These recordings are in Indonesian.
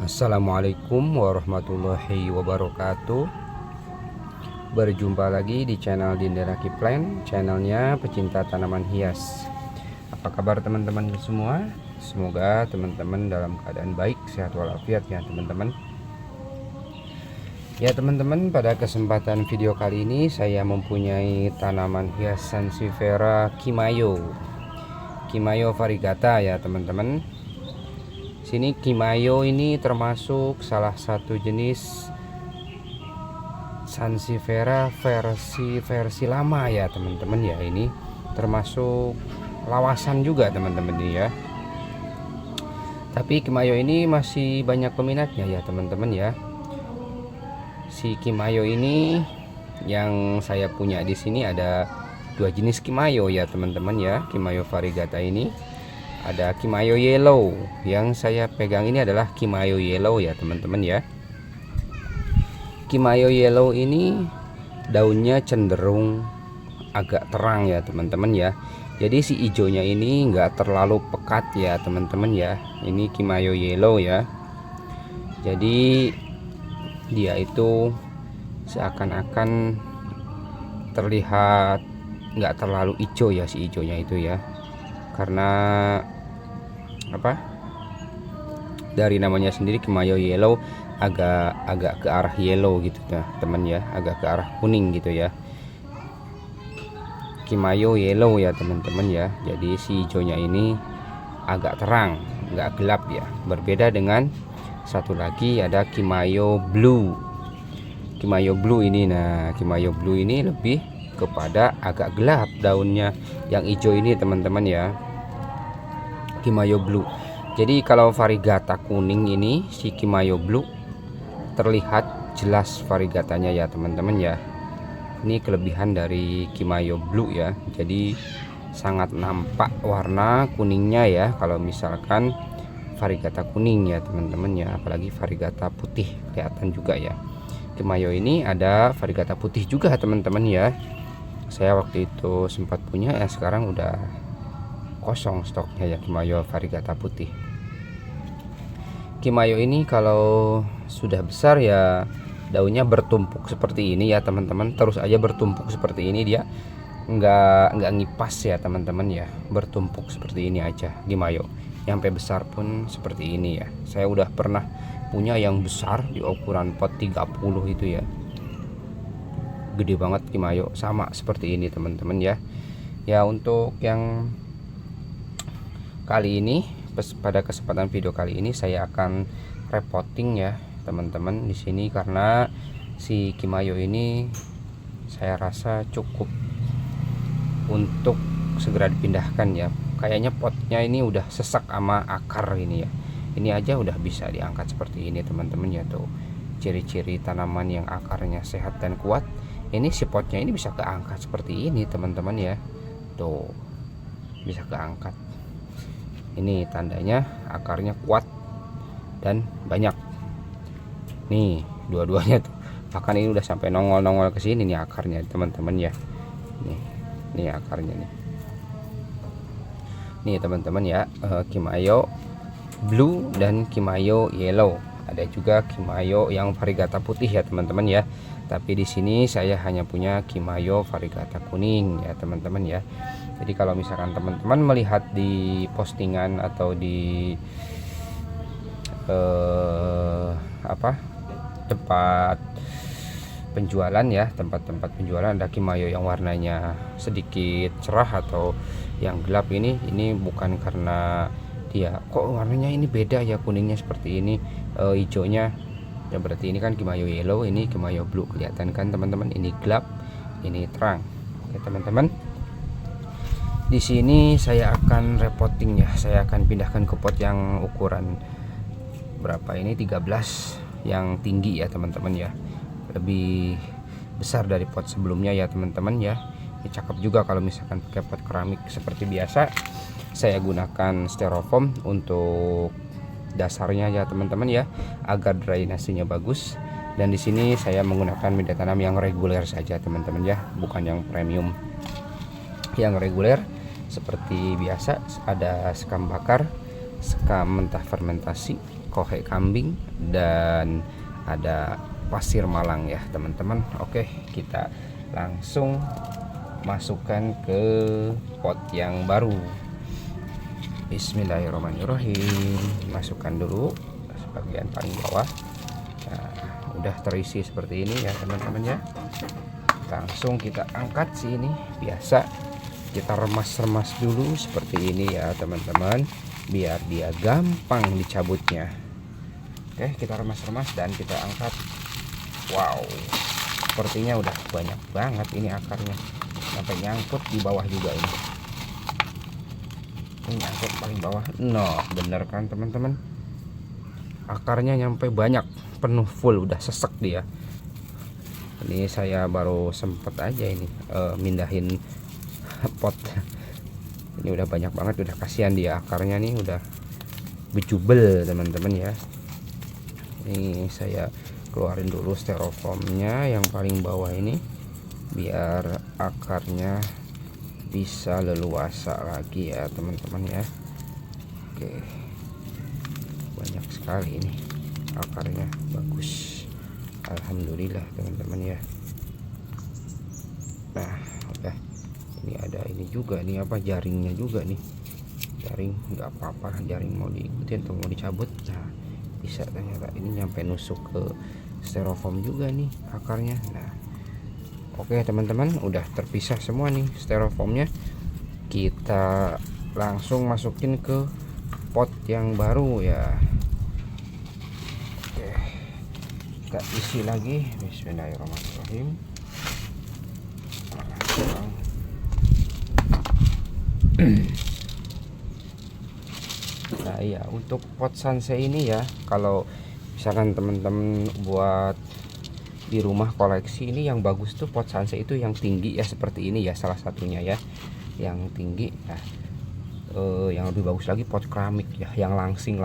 Assalamualaikum warahmatullahi wabarakatuh. Berjumpa lagi di channel Dinda Lucky Plant, channelnya pecinta tanaman hias. Apa kabar teman-teman semua? Semoga teman-teman dalam keadaan baik, sehat walafiat ya teman-teman. Ya teman-teman, pada kesempatan video kali ini saya mempunyai tanaman hias Sansevieria Kimayo variegata ya teman-teman. Sini Kimayo ini termasuk salah satu jenis Sansevieria versi lama ya teman-teman ya. Ini termasuk lawasan juga teman-teman ini ya. Tapi Kimayo ini masih banyak peminatnya ya teman-teman ya. Si Kimayo ini yang saya punya di sini ada dua jenis Kimayo ya teman-teman ya. Kimayo variegata ini ada Kimayo Yellow, yang saya pegang ini adalah Kimayo Yellow ya teman-teman ya. Kimayo Yellow ini daunnya cenderung agak terang ya teman-teman ya. Jadi si hijaunya ini enggak terlalu pekat ya teman-teman ya. Ini Kimayo Yellow ya. Jadi dia itu seakan-akan terlihat enggak terlalu hijau ya si hijaunya itu ya. Karena apa, dari namanya sendiri Kimayo Yellow agak ke arah yellow gitu ya teman ya, agak ke arah kuning gitu ya. Kimayo Yellow ya teman-teman ya. Jadi si hijaunya ini agak terang, nggak gelap ya. Berbeda dengan satu lagi ada Kimayo Blue. Kimayo Blue ini, nah Kimayo Blue ini lebih kepada agak gelap daunnya. Yang hijau ini teman-teman ya, Kimayo Blue. Jadi kalau variegata kuning ini si Kimayo Blue terlihat jelas variegatanya ya teman-teman ya. Ini kelebihan dari Kimayo Blue ya. Jadi sangat nampak warna kuningnya ya kalau misalkan variegata kuning ya teman-teman ya. Apalagi variegata putih kelihatan juga ya. Kimayo ini ada variegata putih juga teman-teman ya. Saya waktu itu sempat punya ya, sekarang udah kosong stoknya ya Kimayo variegata putih. Kimayo ini kalau sudah besar ya daunnya bertumpuk seperti ini ya teman-teman. Terus aja bertumpuk seperti ini, dia nggak ngipas ya teman-teman ya. Bertumpuk seperti ini aja Kimayo. Sampai besar pun seperti ini ya. Saya udah pernah punya yang besar di ukuran pot 30 itu ya. Gede banget Kimayo, sama seperti ini teman-teman ya. Ya untuk yang kali ini, pada kesempatan video kali ini saya akan repotting ya teman-teman di sini, karena si Kimayo ini saya rasa cukup untuk segera dipindahkan ya. Kayaknya potnya ini udah sesak sama akar ini ya. Ini aja udah bisa diangkat seperti ini teman-teman ya. Tuh ciri-ciri tanaman yang akarnya sehat dan kuat. Ini si potnya ini bisa keangkat seperti ini teman-teman ya. Tuh bisa keangkat. Ini tandanya akarnya kuat dan banyak. Nih dua-duanya tuh. Bahkan ini udah sampai nongol-nongol ke sini nih akarnya teman-teman ya. Nih akarnya nih. Nih teman-teman ya, Kimayo Blue dan Kimayo Yellow. Ada juga Kimayo yang variegata putih ya teman-teman ya. Tapi di sini saya hanya punya Kimayo variegata kuning ya teman-teman ya. Jadi kalau misalkan teman-teman melihat di postingan atau di tempat penjualan ya, tempat-tempat penjualan ada Kimayo yang warnanya sedikit cerah atau yang gelap, ini bukan karena dia kok warnanya ini beda ya, kuningnya seperti ini, hijaunya ya, berarti ini kan Kimayo Yellow, ini Kimayo Blue. Kelihatan kan teman-teman, ini gelap, ini terang. Oke teman-teman, di sini saya akan repotting ya. Saya akan pindahkan ke pot yang ukuran berapa ini, 13, yang tinggi ya teman-teman ya. Lebih besar dari pot sebelumnya ya teman-teman ya. Ini cakep juga kalau misalkan pakai pot keramik seperti biasa. Saya gunakan styrofoam untuk dasarnya ya teman-teman ya, agar drainasinya bagus. Dan di sini saya menggunakan media tanam yang reguler saja teman-teman ya, bukan yang premium. Yang reguler seperti biasa, ada sekam bakar, sekam mentah fermentasi, kohe kambing, dan ada pasir malang ya teman-teman. Oke, kita langsung masukkan ke pot yang baru. Bismillahirrahmanirrahim. Masukkan dulu bagian paling bawah. Nah, udah terisi seperti ini ya teman-teman ya. Langsung kita angkat sini, biasa kita remas-remas dulu seperti ini ya teman-teman, biar dia gampang dicabutnya. Oke, kita remas-remas dan kita angkat. Wow, sepertinya udah banyak banget ini akarnya, sampai nyangkut di bawah juga ini nyangkut paling bawah. Bener kan teman-teman, akarnya nyampe banyak, penuh full, udah sesek dia. Ini saya baru sempet aja ini mindahin pot. Ini udah banyak banget, udah kasihan dia akarnya nih, udah bejubel teman-teman ya. Ini saya keluarin dulu styrofoamnya yang paling bawah ini, biar akarnya bisa leluasa lagi ya teman-teman ya. Oke, banyak sekali ini akarnya, bagus, alhamdulillah teman-teman ya. Nah udah, ini ada ini juga nih, apa, jaringnya juga nih, jaring nggak apa-apa, jaring mau diikutin atau mau dicabut. Nah bisa, ternyata ini nyampe nusuk ke styrofoam juga nih akarnya. Nah oke teman-teman, udah terpisah semua nih styrofoamnya. Kita langsung masukin ke pot yang baru ya. Oke, kita isi lagi. Bismillahirrahmanirrahim. Nah iya, untuk pot sansei ini ya, kalau misalkan teman-teman buat di rumah koleksi, ini yang bagus tuh pot sansei itu yang tinggi ya, seperti ini ya, salah satunya ya yang tinggi. Nah yang lebih bagus lagi pot keramik ya, yang langsing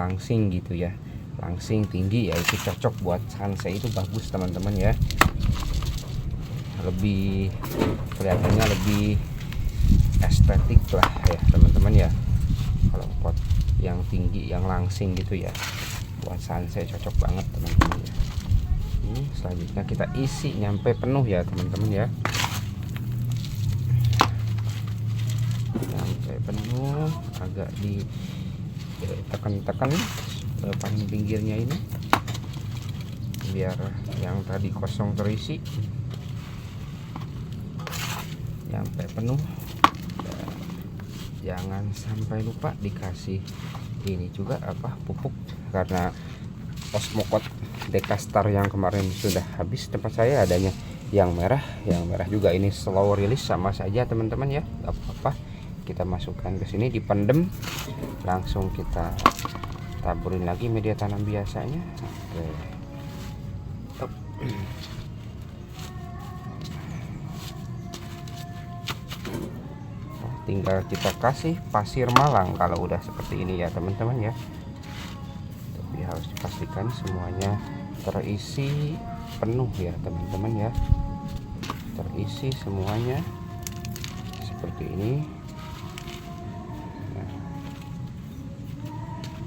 gitu ya, langsing tinggi ya, itu cocok buat sansei, itu bagus teman-teman ya, lebih kelihatannya lebih estetik lah ya teman-teman ya. Kalau pot yang tinggi yang langsing gitu ya, buat sansei cocok banget teman-teman ya. Ini selanjutnya kita isi nyampe penuh ya teman-teman ya, sampai penuh, agak ditekan-tekan paling pinggirnya ini, biar yang tadi kosong terisi sampai penuh. Dan jangan sampai lupa dikasih ini juga, apa, pupuk, karena Osmocot Dekastar yang kemarin sudah habis tempat saya, adanya yang merah juga ini slow release, sama saja teman-teman ya, nggak apa-apa. Kita masukkan ke sini, dipendem, langsung kita taburin lagi media tanam biasanya. Oke. Tinggal kita kasih pasir malang kalau udah seperti ini ya teman-teman ya. Tapi harus dipastikan semuanya terisi penuh ya teman-teman ya, terisi semuanya seperti ini.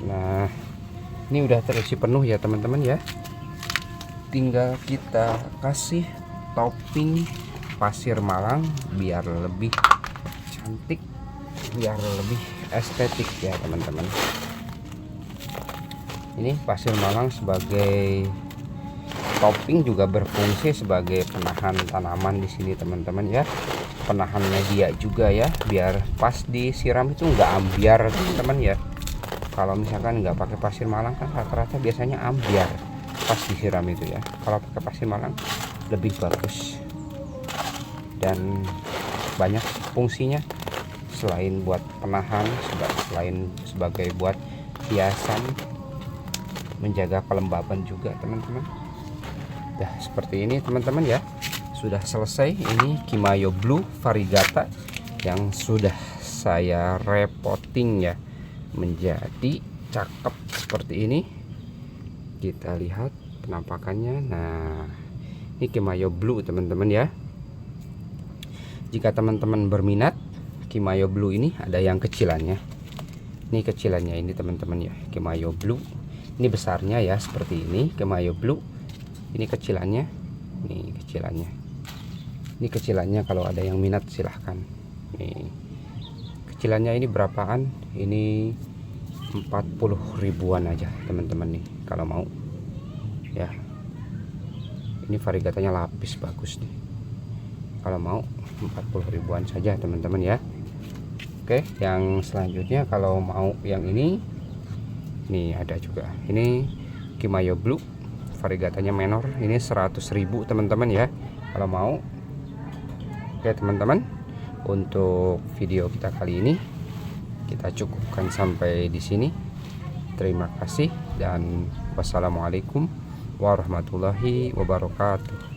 Nah ini udah terisi penuh ya teman-teman ya, tinggal kita kasih topping pasir malang biar lebih cantik, biar lebih estetik ya teman-teman. Ini pasir malang sebagai topping juga berfungsi sebagai penahan tanaman di sini teman-teman ya, penahan media juga ya, biar pas disiram itu nggak ambiar teman-teman ya. Kalau misalkan nggak pakai pasir malang kan rata-rata biasanya ambiar pas disiram itu ya. Kalau pakai pasir malang lebih bagus dan banyak fungsinya, selain buat penahan, selain sebagai buat hiasan, menjaga kelembaban juga teman-teman. Nah seperti ini teman-teman ya, sudah selesai. Ini Kimayo Blue Variegata yang sudah saya repotting ya, menjadi cakep seperti ini. Kita lihat penampakannya. Nah ini Kimayo Blue teman-teman ya. Jika teman-teman berminat, Kimayo Blue ini ada yang kecilannya. Ini kecilannya ini teman-teman ya, Kimayo Blue. Ini besarnya ya seperti ini Kemayo Blue. Ini kecilannya, ini kecilannya kalau ada yang minat silahkan. Nih kecilannya ini berapaan? Ini 40 ribuan aja teman-teman nih kalau mau ya. Ini variegatanya lapis bagus nih, kalau mau 40 ribuan saja teman-teman ya. Oke, yang selanjutnya kalau mau yang ini nih ada juga, ini Kemayo Blue variegatanya menor, ini 100 ribu teman-teman ya kalau mau. Oke teman-teman, untuk video kita kali ini kita cukupkan sampai di sini. Terima kasih dan wassalamualaikum warahmatullahi wabarakatuh.